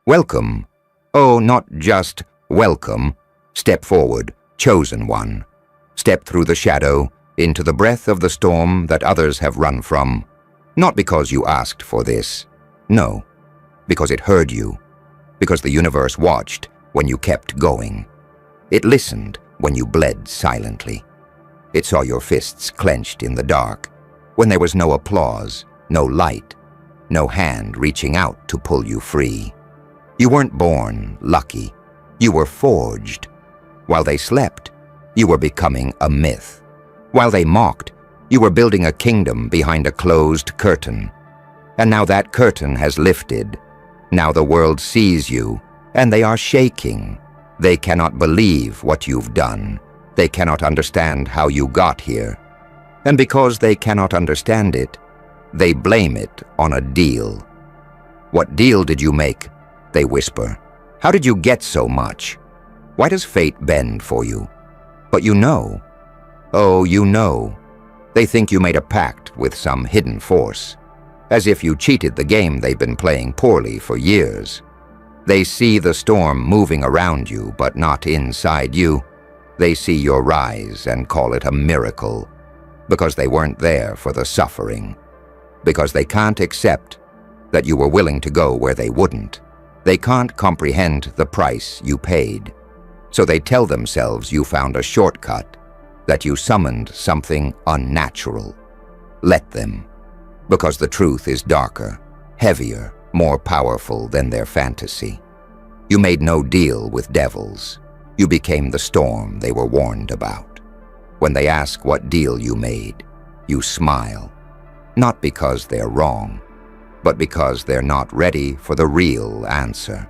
Welcome. Oh, not just welcome. Step forward, chosen one. Step through the shadow, into the breath of the storm that others have run from. Not because you asked for this. No, because it heard you. Because the universe watched when you kept going. It listened when you bled silently. It saw your fists clenched in the dark, when there was no applause, no light, no hand reaching out to pull you free. You weren't born lucky. You were forged. While they slept, you were becoming a myth. While they mocked, you were building a kingdom behind a closed curtain. And now that curtain has lifted. Now the world sees you, and they are shaking. They cannot believe what you've done. They cannot understand how you got here. And because they cannot understand it, they blame it on a deal. What deal did you make? They whisper. How did you get so much? Why does fate bend for you? But you know. Oh, you know. They think you made a pact with some hidden force, as if you cheated the game they've been playing poorly for years. They see the storm moving around you, but not inside you. They see your rise and call it a miracle, because they weren't there for the suffering, because they can't accept that you were willing to go where they wouldn't. They can't comprehend the price you paid. So they tell themselves you found a shortcut, that you summoned something unnatural. Let them, because the truth is darker, heavier, more powerful than their fantasy. You made no deal with devils. You became the storm they were warned about. When they ask what deal you made, you smile. Not because they're wrong, but because they're not ready for the real answer.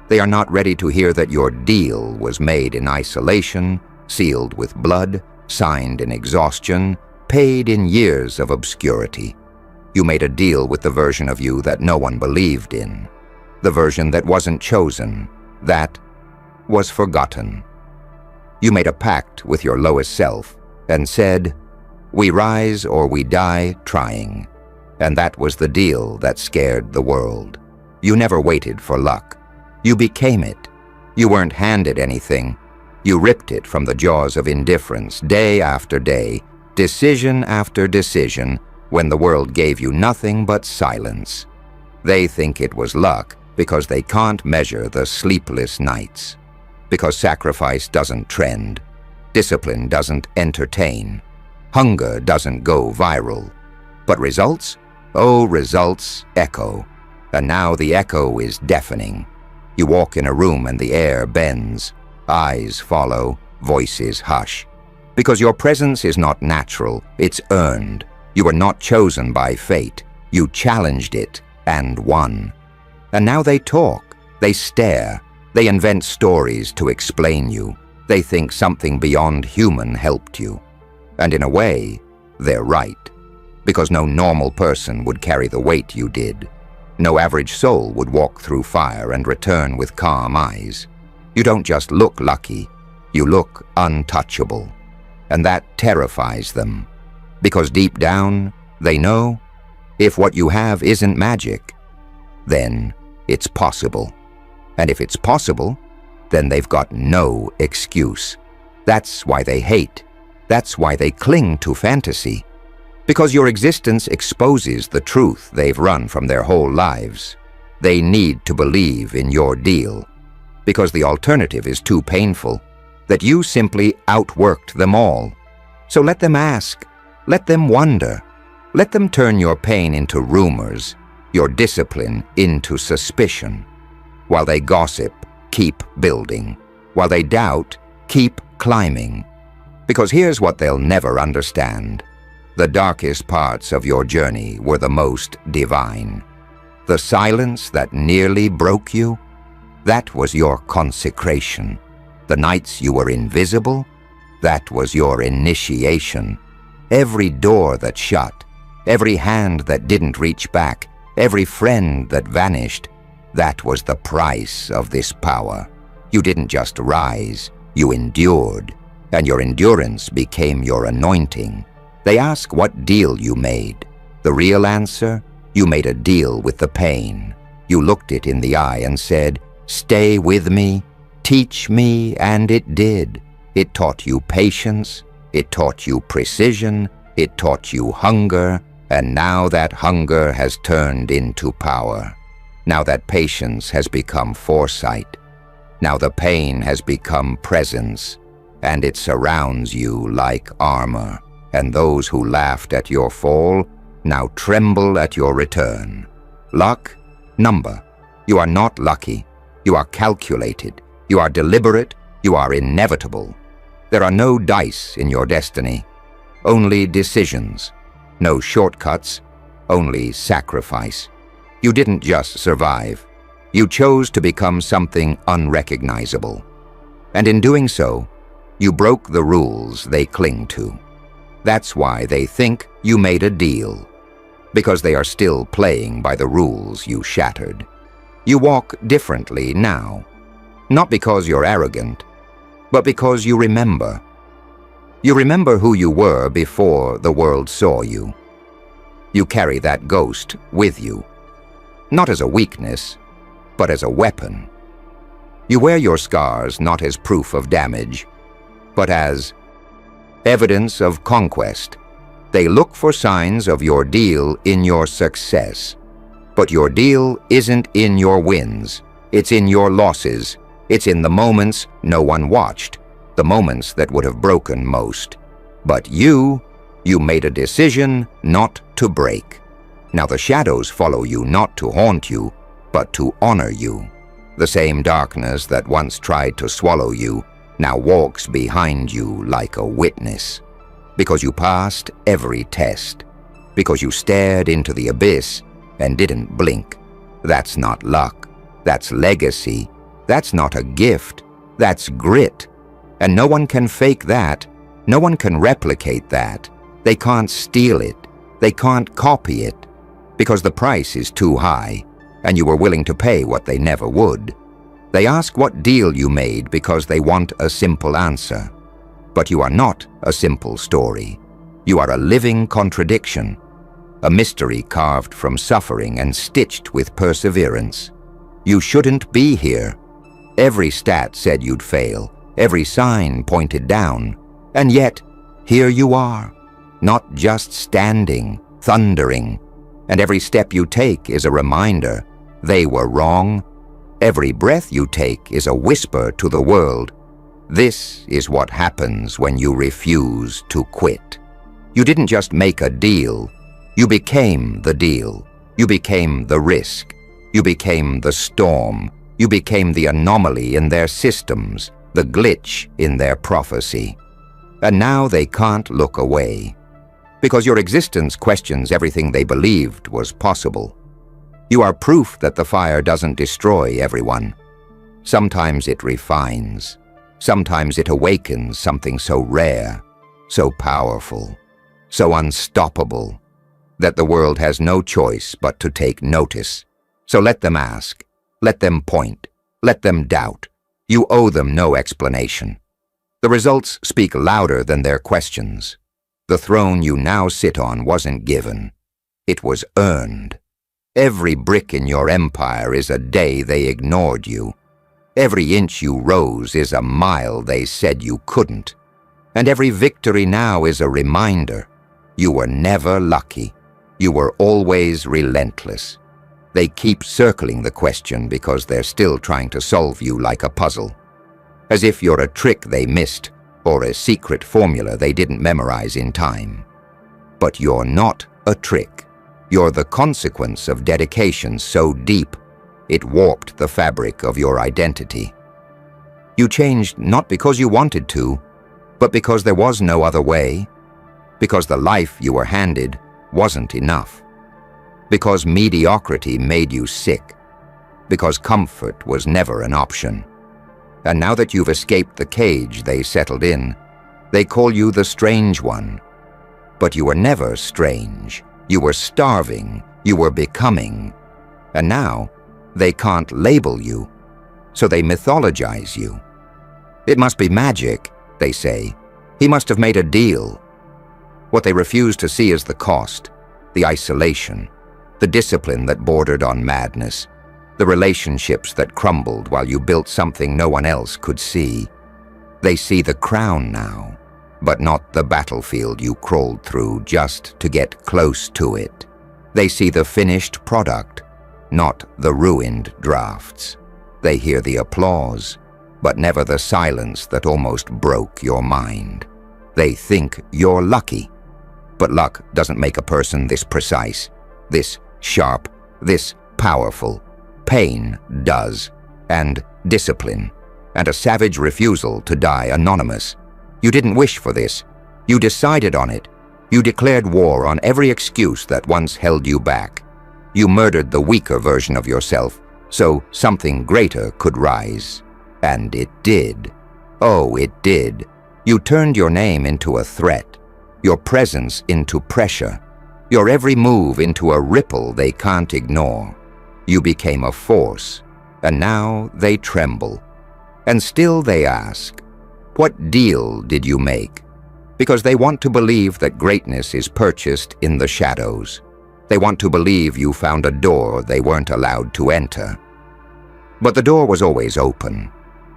They are not ready to hear that your deal was made in isolation, sealed with blood, signed in exhaustion, paid in years of obscurity. You made a deal with the version of you that no one believed in, the version that wasn't chosen, that was forgotten. You made a pact with your lowest self and said, "We rise or we die trying." And that was the deal that scared the world. You never waited for luck. You became it. You weren't handed anything. You ripped it from the jaws of indifference, day after day, decision after decision, when the world gave you nothing but silence. They think it was luck because they can't measure the sleepless nights, because sacrifice doesn't trend, discipline doesn't entertain, hunger doesn't go viral. But results? Oh, results echo. And now the echo is deafening. You walk in a room and the air bends. Eyes follow, voices hush. Because your presence is not natural, it's earned. You were not chosen by fate. You challenged it and won. And now they talk, they stare, they invent stories to explain you. They think something beyond human helped you. And in a way, they're right. Because no normal person would carry the weight you did. No average soul would walk through fire and return with calm eyes. You don't just look lucky, you look untouchable. And that terrifies them. Because deep down, they know, if what you have isn't magic, then it's possible. And if it's possible, then they've got no excuse. That's why they hate. That's why they cling to fantasy. Because your existence exposes the truth they've run from their whole lives. They need to believe in your deal. Because the alternative is too painful, that you simply outworked them all. So let them ask, let them wonder, let them turn your pain into rumors, your discipline into suspicion. While they gossip, keep building. While they doubt, keep climbing. Because here's what they'll never understand. The darkest parts of your journey were the most divine. The silence that nearly broke you, that was your consecration. The nights you were invisible, that was your initiation. Every door that shut, every hand that didn't reach back, every friend that vanished, that was the price of this power. You didn't just rise, you endured, and your endurance became your anointing. They ask what deal you made. The real answer? You made a deal with the pain. You looked it in the eye and said, "Stay with me, teach me," and it did. It taught you patience, it taught you precision, it taught you hunger, and now that hunger has turned into power. Now that patience has become foresight. Now the pain has become presence, and it surrounds you like armor. And those who laughed at your fall now tremble at your return. Luck? Number. You are not lucky. You are calculated. You are deliberate. You are inevitable. There are no dice in your destiny. Only decisions. No shortcuts. Only sacrifice. You didn't just survive. You chose to become something unrecognizable. And in doing so, you broke the rules they cling to. That's why they think you made a deal. Because they are still playing by the rules you shattered. You walk differently now. Not because you're arrogant, but because you remember. You remember who you were before the world saw you. You carry that ghost with you. Not as a weakness, but as a weapon. You wear your scars not as proof of damage, but as evidence of conquest. They look for signs of your deal in your success. But your deal isn't in your wins. It's in your losses. It's in the moments no one watched, the moments that would have broken most. But you made a decision not to break. Now the shadows follow you not to haunt you, but to honor you. The same darkness that once tried to swallow you now walks behind you like a witness. Because you passed every test. Because you stared into the abyss and didn't blink. That's not luck. That's legacy. That's not a gift. That's grit. And no one can fake that. No one can replicate that. They can't steal it. They can't copy it. Because the price is too high, and you were willing to pay what they never would. They ask what deal you made because they want a simple answer. But you are not a simple story. You are a living contradiction. A mystery carved from suffering and stitched with perseverance. You shouldn't be here. Every stat said you'd fail. Every sign pointed down. And yet, here you are. Not just standing, thundering. And every step you take is a reminder. They were wrong. Every breath you take is a whisper to the world. This is what happens when you refuse to quit. You didn't just make a deal. You became the deal. You became the risk. You became the storm. You became the anomaly in their systems, the glitch in their prophecy. And now they can't look away. Because your existence questions everything they believed was possible. You are proof that the fire doesn't destroy everyone. Sometimes it refines. Sometimes it awakens something so rare, so powerful, so unstoppable, that the world has no choice but to take notice. So let them ask, let them point, let them doubt. You owe them no explanation. The results speak louder than their questions. The throne you now sit on wasn't given. It was earned. Every brick in your empire is a day they ignored you. Every inch you rose is a mile they said you couldn't. And every victory now is a reminder. You were never lucky. You were always relentless. They keep circling the question because they're still trying to solve you like a puzzle. As if you're a trick they missed or a secret formula they didn't memorize in time. But you're not a trick. You're the consequence of dedication so deep it warped the fabric of your identity. You changed not because you wanted to, but because there was no other way. Because the life you were handed wasn't enough. Because mediocrity made you sick. Because comfort was never an option. And now that you've escaped the cage they settled in, they call you the strange one. But you were never strange. You were starving. You were becoming. And now, they can't label you, so they mythologize you. It must be magic, they say. He must have made a deal. What they refuse to see is the cost, the isolation, the discipline that bordered on madness. the relationships that crumbled while you built something no one else could see. They see the crown now, but not the battlefield you crawled through just to get close to it. They see the finished product, not the ruined drafts. They hear the applause, but never the silence that almost broke your mind. They think you're lucky, but luck doesn't make a person this precise, this sharp, this powerful. Pain does, and discipline, and a savage refusal to die anonymous. You didn't wish for this. You decided on it. You declared war on every excuse that once held you back. You murdered the weaker version of yourself so something greater could rise. And it did. Oh, it did. You turned your name into a threat, your presence into pressure, your every move into a ripple they can't ignore. You became a force, and now they tremble. And still they ask, what deal did you make? Because they want to believe that greatness is purchased in the shadows. They want to believe you found a door they weren't allowed to enter. But the door was always open.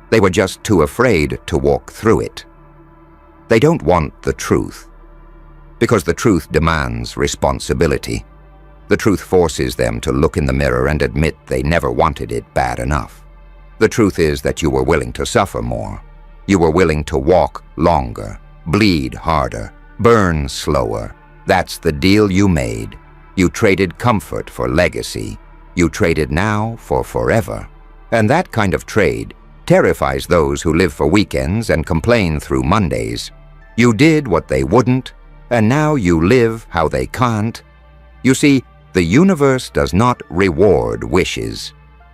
They were just too afraid to walk through it. They don't want the truth, because the truth demands responsibility. The truth forces them to look in the mirror and admit they never wanted it bad enough. The truth is that you were willing to suffer more. You were willing to walk longer, bleed harder, burn slower. That's the deal you made. You traded comfort for legacy. You traded now for forever. And that kind of trade terrifies those who live for weekends and complain through Mondays. You did what they wouldn't, and now you live how they can't. You see, the universe does not reward wishes.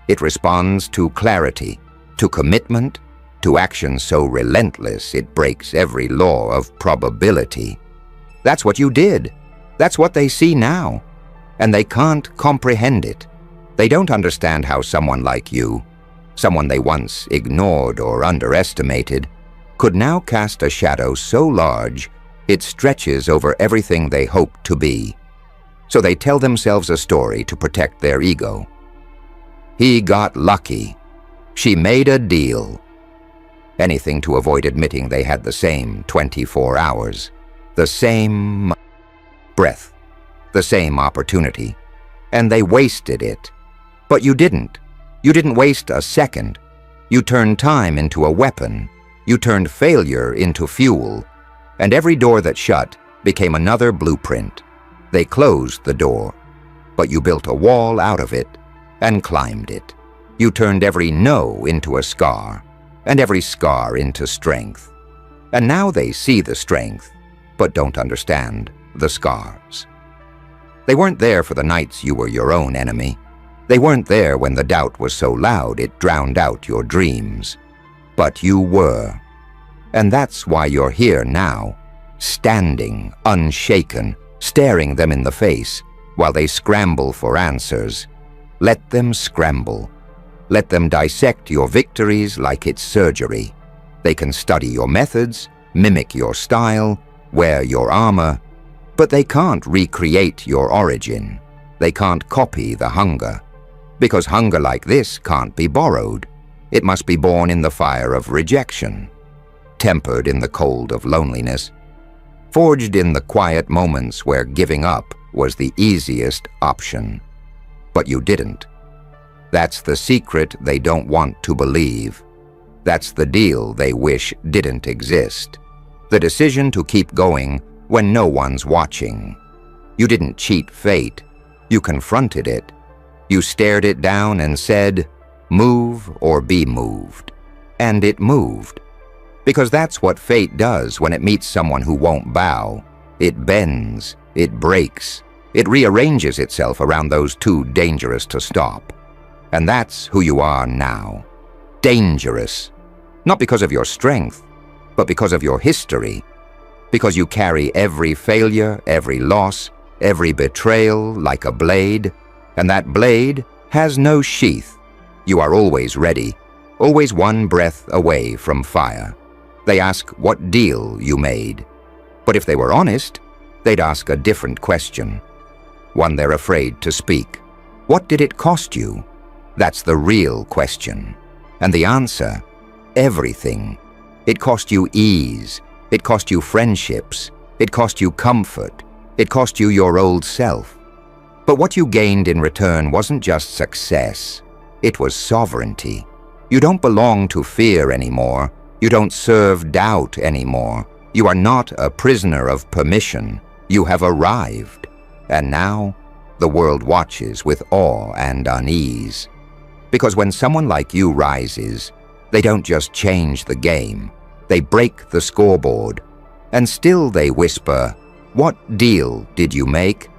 It responds to clarity, to commitment, to action so relentless it breaks every law of probability. That's what you did. That's what they see now. And they can't comprehend it. They don't understand how someone like you, someone they once ignored or underestimated, could now cast a shadow so large it stretches over everything they hoped to be. So they tell themselves a story to protect their ego. He got lucky. She made a deal. Anything to avoid admitting they had the same 24 hours, the same breath, the same opportunity. And they wasted it. But you didn't. You didn't waste a second. You turned time into a weapon. You turned failure into fuel. And every door that shut became another blueprint. They closed the door, but you built a wall out of it and climbed it. You turned every no into a scar, and every scar into strength. And now they see the strength, but don't understand the scars. They weren't there for the nights you were your own enemy. They weren't there when the doubt was so loud it drowned out your dreams. But you were. And that's why you're here now, standing, unshaken, staring them in the face while they scramble for answers. Let them scramble. Let them dissect your victories like it's surgery. They can study your methods, mimic your style, wear your armor, but they can't recreate your origin. They can't copy the hunger, because hunger like this can't be borrowed. It must be born in the fire of rejection, tempered in the cold of loneliness, forged in the quiet moments where giving up was the easiest option. But you didn't. That's the secret they don't want to believe. That's the deal they wish didn't exist. The decision to keep going when no one's watching. You didn't cheat fate. You confronted it. You stared it down and said, "Move or be moved." And it moved. Because that's what fate does when it meets someone who won't bow. It bends, it breaks, it rearranges itself around those too dangerous to stop. And that's who you are now. Dangerous. Not because of your strength, but because of your history. Because you carry every failure, every loss, every betrayal like a blade, and that blade has no sheath. You are always ready, always one breath away from fire. They ask what deal you made. But if they were honest, they'd ask a different question, one they're afraid to speak. What did it cost you? That's the real question. And the answer? Everything. It cost you ease. It cost you friendships. It cost you comfort. It cost you your old self. But what you gained in return wasn't just success. It was sovereignty. You don't belong to fear anymore. You don't serve doubt anymore. You are not a prisoner of permission. You have arrived. And now, the world watches with awe and unease. Because when someone like you rises, they don't just change the game. They break the scoreboard. And still they whisper, "What deal did you make?"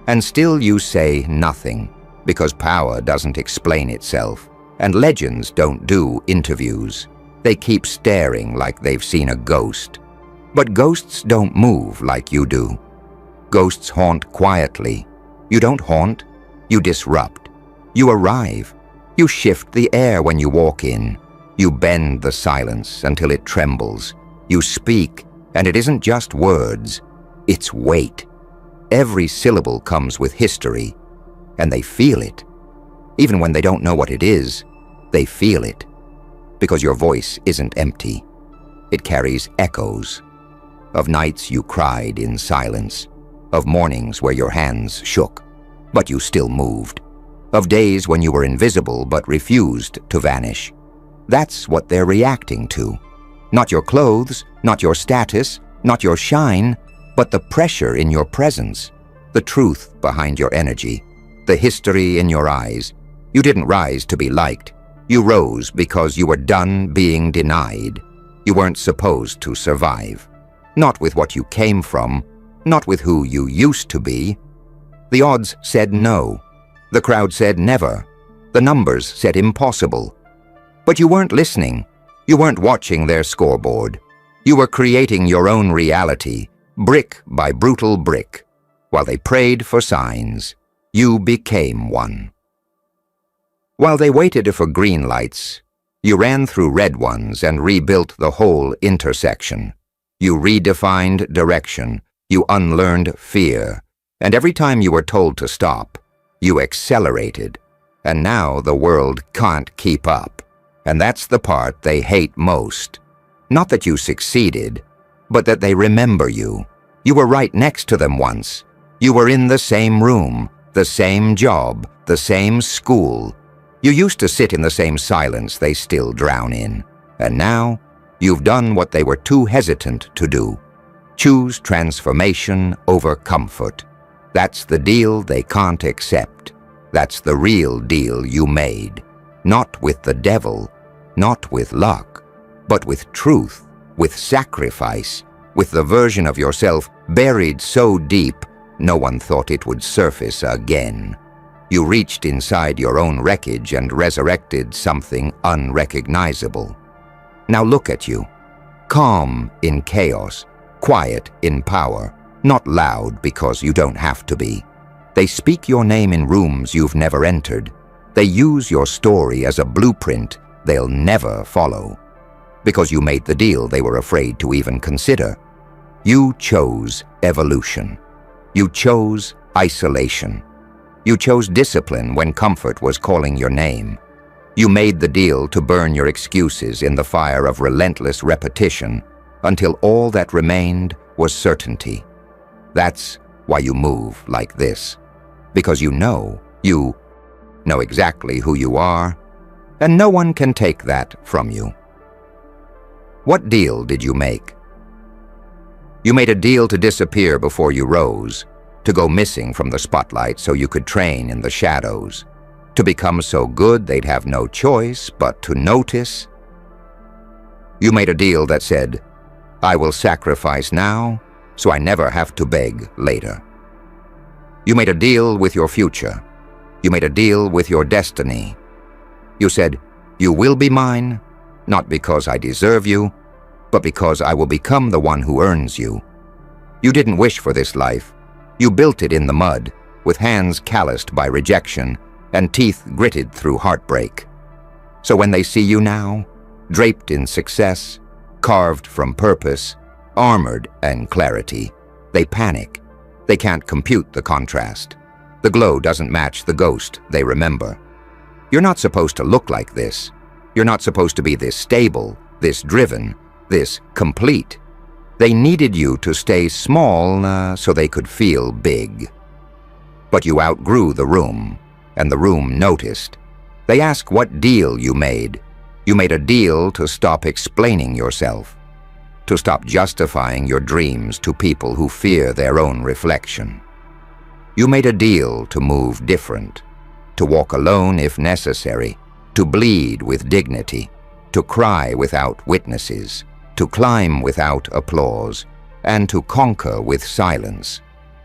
And still you say nothing, because power doesn't explain itself, and legends don't do interviews. They keep staring like they've seen a ghost. But ghosts don't move like you do. Ghosts haunt quietly. You don't haunt, you disrupt. You arrive. You shift the air when you walk in. You bend the silence until it trembles. You speak, and it isn't just words, it's weight. Every syllable comes with history, and they feel it. Even when they don't know what it is, they feel it. Because your voice isn't empty. It carries echoes. Of nights you cried in silence. Of mornings where your hands shook, but you still moved. Of days when you were invisible but refused to vanish. That's what they're reacting to. Not your clothes, not your status, not your shine, but the pressure in your presence, the truth behind your energy, the history in your eyes. You didn't rise to be liked. You rose because you were done being denied. You weren't supposed to survive. Not with what you came from, not with who you used to be. The odds said no. The crowd said never. The numbers said impossible. But you weren't listening. You weren't watching their scoreboard. You were creating your own reality, brick by brutal brick. While they prayed for signs, you became one. While they waited for green lights, you ran through red ones and rebuilt the whole intersection. You redefined direction. You unlearned fear. And every time you were told to stop, you accelerated. And now the world can't keep up. And that's the part they hate most. Not that you succeeded, but that they remember you. You were right next to them once. You were in the same room, the same job, the same school. You used to sit in the same silence they still drown in. And now, you've done what they were too hesitant to do. Choose transformation over comfort. That's the deal they can't accept. That's the real deal you made. Not with the devil, not with luck, but with truth, with sacrifice, with the version of yourself buried so deep no one thought it would surface again. You reached inside your own wreckage and resurrected something unrecognizable. Now look at you. Calm in chaos, quiet in power, not loud because you don't have to be. They speak your name in rooms you've never entered. They use your story as a blueprint they'll never follow. Because you made the deal they were afraid to even consider. You chose evolution. You chose isolation. You chose discipline when comfort was calling your name. You made the deal to burn your excuses in the fire of relentless repetition until all that remained was certainty. That's why you move like this. Because you know exactly who you are, and no one can take that from you. What deal did you make? You made a deal to disappear before you rose, to go missing from the spotlight so you could train in the shadows, to become so good they'd have no choice but to notice. You made a deal that said, "I will sacrifice now, so I never have to beg later." You made a deal with your future. You made a deal with your destiny. You said, "You will be mine, not because I deserve you, but because I will become the one who earns you." You didn't wish for this life. You built it in the mud, with hands calloused by rejection and teeth gritted through heartbreak. So when they see you now, draped in success, carved from purpose, armored and clarity, they panic. They can't compute the contrast. The glow doesn't match the ghost they remember. You're not supposed to look like this. You're not supposed to be this stable, this driven, this complete. They needed you to stay small so they could feel big. But you outgrew the room, and the room noticed. They ask what deal you made. You made a deal to stop explaining yourself, to stop justifying your dreams to people who fear their own reflection. You made a deal to move different, to walk alone if necessary, to bleed with dignity, to cry without witnesses, to climb without applause, and to conquer with silence.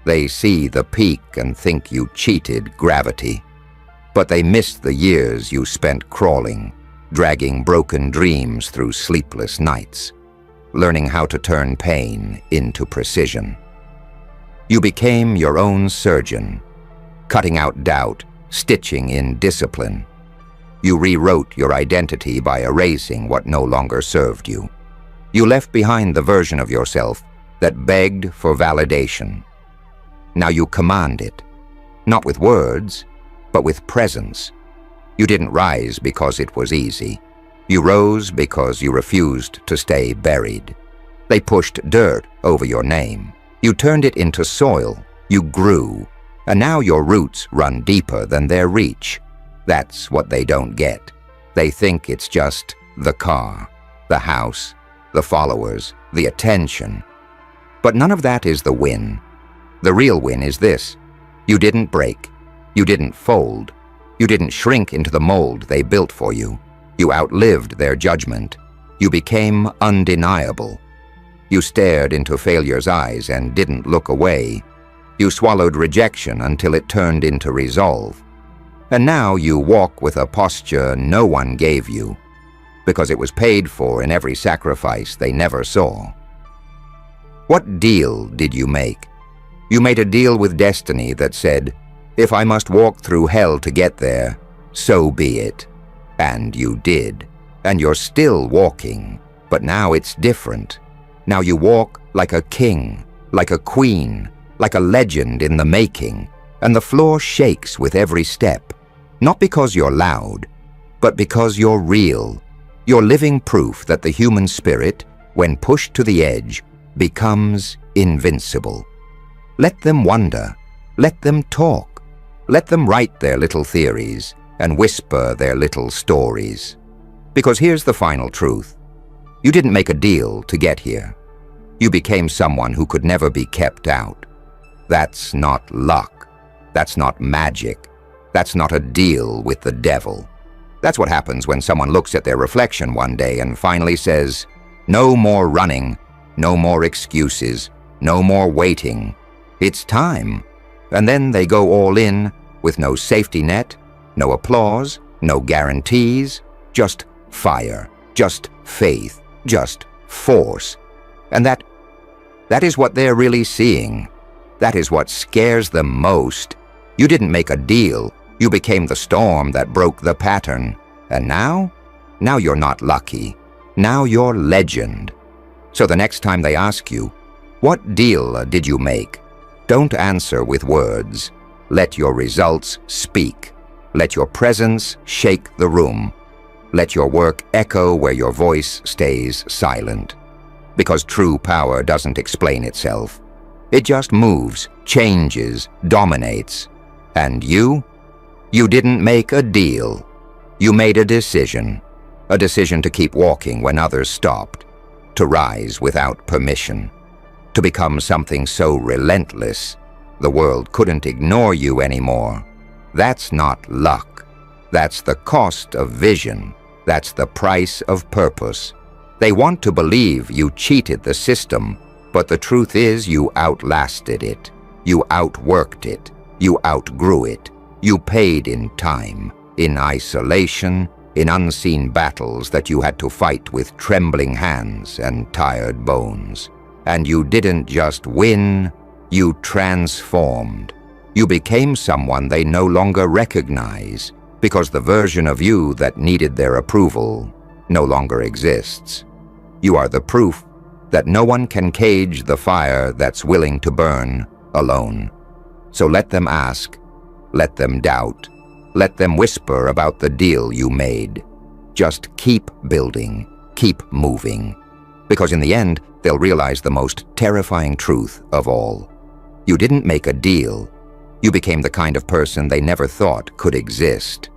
They see the peak and think you cheated gravity. But they miss the years you spent crawling, dragging broken dreams through sleepless nights, learning how to turn pain into precision. You became your own surgeon, cutting out doubt, stitching in discipline. You rewrote your identity by erasing what no longer served you. You left behind the version of yourself that begged for validation. Now you command it, not with words, but with presence. You didn't rise because it was easy. You rose because you refused to stay buried. They pushed dirt over your name. You turned it into soil. You grew. And now your roots run deeper than their reach. That's what they don't get. They think it's just the car, the house, the followers, the attention. But none of that is the win. The real win is this. You didn't break. You didn't fold. You didn't shrink into the mold they built for you. You outlived their judgment. You became undeniable. You stared into failure's eyes and didn't look away. You swallowed rejection until it turned into resolve. And now you walk with a posture no one gave you, because it was paid for in every sacrifice they never saw. What deal did you make? You made a deal with destiny that said, if I must walk through hell to get there, so be it. And you did. And you're still walking, but now it's different. Now you walk like a king, like a queen, like a legend in the making, and the floor shakes with every step, not because you're loud, but because you're real. You're living proof that the human spirit, when pushed to the edge, becomes invincible. Let them wonder. Let them talk. Let them write their little theories and whisper their little stories. Because here's the final truth. You didn't make a deal to get here. You became someone who could never be kept out. That's not luck. That's not magic. That's not a deal with the devil. That's what happens when someone looks at their reflection one day and finally says, no more running, no more excuses, no more waiting. It's time. And then they go all in with no safety net, no applause, no guarantees, just fire, just faith, just force. And that is what they're really seeing. That is what scares them most. You didn't make a deal. You became the storm that broke the pattern. And now you're not lucky. Now you're legend. So the next time they ask you, what deal did you make? Don't answer with words. Let your results speak. Let your presence shake the room. Let your work echo where your voice stays silent. Because true power doesn't explain itself. It just moves, changes, dominates. And you didn't make a deal. You made a decision to keep walking when others stopped, to rise without permission, to become something so relentless the world couldn't ignore you anymore. That's not luck. That's the cost of vision. That's the price of purpose. They want to believe you cheated the system, but the truth is you outlasted it. You outworked it. You outgrew it. You paid in time, in isolation, in unseen battles that you had to fight with trembling hands and tired bones. And you didn't just win, you transformed. You became someone they no longer recognize, because the version of you that needed their approval no longer exists. You are the proof that no one can cage the fire that's willing to burn alone. So let them ask, let them doubt, Let them whisper about the deal you made. Just keep building, keep moving. Because in the end, they'll realize the most terrifying truth of all. You didn't make a deal. You became the kind of person they never thought could exist.